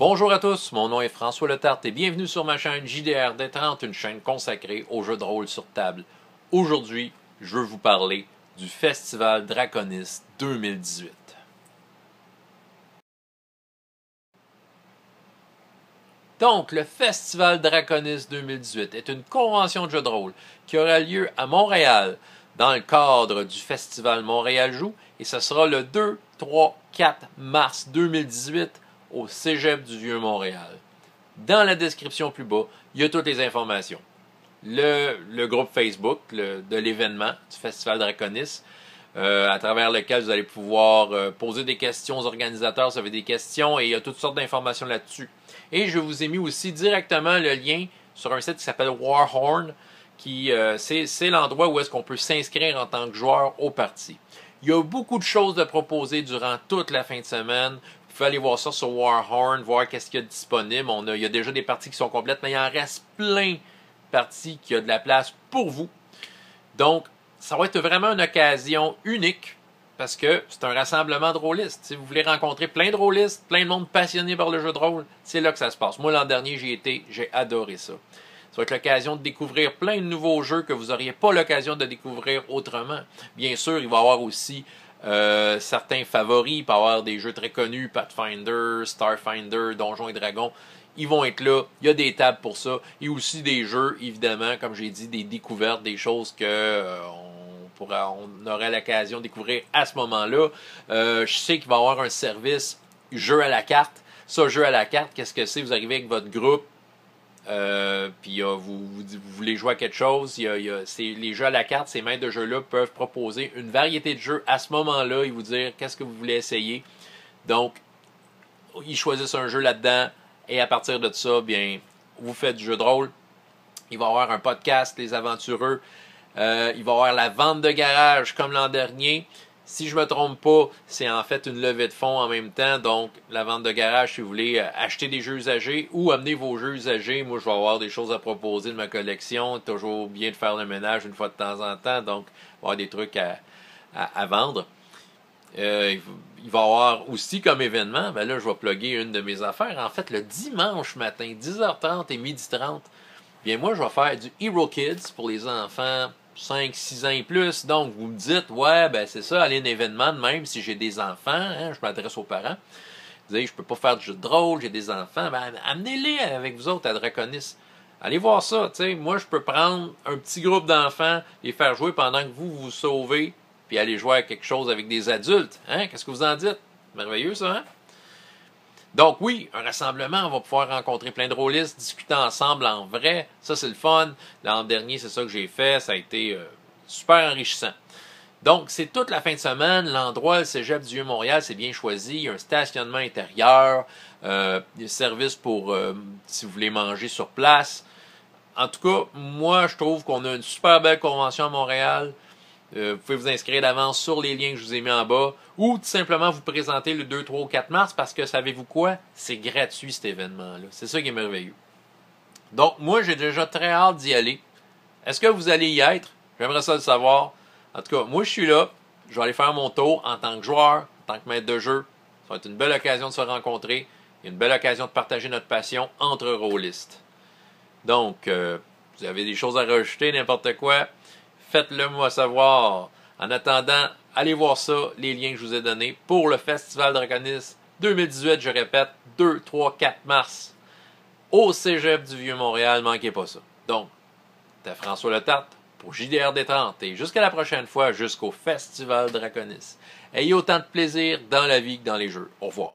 Bonjour à tous, mon nom est François Letarte et bienvenue sur ma chaîne JDR D30, une chaîne consacrée aux jeux de rôle sur table. Aujourd'hui, je veux vous parler du Festival Draconis 2018. Donc, le Festival Draconis 2018 est une convention de jeux de rôle qui aura lieu à Montréal dans le cadre du Festival Montréal Joue et ce sera le 2, 3, 4 mars 2018 au Cégep du Vieux-Montréal. Dans la description plus bas, il y a toutes les informations. Le groupe Facebook de l'événement du Festival Draconis, à travers lequel vous allez pouvoir poser des questions aux organisateurs si vous avez des questions, et il y a toutes sortes d'informations là-dessus. Et je vous ai mis aussi directement le lien sur un site qui s'appelle Warhorn, qui c'est l'endroit où est-ce qu'on peut s'inscrire en tant que joueur au parti. Il y a beaucoup de choses à proposer durant toute la fin de semaine. Vous pouvez aller voir ça sur Warhorn, voir qu'est-ce qu'il y a de disponible. Il y a déjà des parties qui sont complètes, mais il en reste plein de parties qui a de la place pour vous. Donc, ça va être vraiment une occasion unique parce que c'est un rassemblement de rôlistes. Si vous voulez rencontrer plein de rôlistes, plein de monde passionné par le jeu de rôle, c'est là que ça se passe. Moi, l'an dernier, j'y étais, j'ai adoré ça. Ça va être l'occasion de découvrir plein de nouveaux jeux que vous n'auriez pas l'occasion de découvrir autrement. Bien sûr, il va y avoir aussi certains favoris. Il peut y avoir des jeux très connus, Pathfinder, Starfinder, Donjons et Dragons. Ils vont être là. Il y a des tables pour ça. Et aussi des jeux, évidemment, comme j'ai dit, des découvertes, des choses que on aurait l'occasion de découvrir à ce moment-là. Je sais qu'il va y avoir un service jeu à la carte. Ça, jeu à la carte, qu'est-ce que c'est? Vous arrivez avec votre groupe. Puis vous voulez jouer à quelque chose, les jeux à la carte, ces maîtres de jeux-là peuvent proposer une variété de jeux à ce moment-là et vous dire qu'est-ce que vous voulez essayer. Donc, ils choisissent un jeu là-dedans et à partir de ça, bien, vous faites du jeu de rôle. Il va y avoir un podcast, Les Aventureux. Il va y avoir la vente de garage comme l'an dernier. Si je ne me trompe pas, c'est en fait une levée de fonds en même temps. Donc, la vente de garage, si vous voulez acheter des jeux usagés ou amener vos jeux usagés, moi, je vais avoir des choses à proposer de ma collection. Toujours bien de faire le ménage une fois de temps en temps. Donc, il va y avoir des trucs à vendre. Il va y avoir aussi comme événement, ben là, je vais plugger une de mes affaires. En fait, le dimanche matin, 10h30 et 12h30, bien moi, je vais faire du Hero Kids pour les enfants 5, 6 ans et plus. Donc, vous me dites, ouais, ben c'est ça, aller à un événement de même si j'ai des enfants, hein, je m'adresse aux parents. Vous dites, je peux pas faire du jeu de rôle, j'ai des enfants, ben amenez-les avec vous autres à Draconis. Allez voir ça, tu sais. Moi, je peux prendre un petit groupe d'enfants, les faire jouer pendant que vous vous sauvez, puis aller jouer à quelque chose avec des adultes. Hein? Qu'est-ce que vous en dites? Merveilleux, ça, hein? Donc oui, un rassemblement, on va pouvoir rencontrer plein de rôlistes, discuter ensemble en vrai. Ça, c'est le fun. L'an dernier, c'est ça que j'ai fait. Ça a été super enrichissant. Donc, c'est toute la fin de semaine. L'endroit, le Cégep du Vieux-Montréal, c'est bien choisi. Il y a un stationnement intérieur. Il y a un service pour, si vous voulez manger sur place. En tout cas, moi, je trouve qu'on a une super belle convention à Montréal. Vous pouvez vous inscrire d'avance sur les liens que je vous ai mis en bas ou tout simplement vous présenter le 2, 3 ou 4 mars parce que savez-vous quoi? C'est gratuit cet événement-là. C'est ça qui est merveilleux. Donc, moi, j'ai déjà très hâte d'y aller. Est-ce que vous allez y être? J'aimerais ça le savoir. En tout cas, moi, je suis là. Je vais aller faire mon tour en tant que joueur, en tant que maître de jeu. Ça va être une belle occasion de se rencontrer et une belle occasion de partager notre passion entre rôlistes. Donc, vous avez des choses à rajouter, n'importe quoi, faites-le moi savoir. En attendant, allez voir ça, les liens que je vous ai donnés pour le Festival Draconis 2018, je répète, 2, 3, 4 mars, au Cégep du Vieux-Montréal, manquez pas ça. Donc, c'était François Letarte pour JDR D30 et jusqu'à la prochaine fois, jusqu'au Festival Draconis. Ayez autant de plaisir dans la vie que dans les jeux. Au revoir.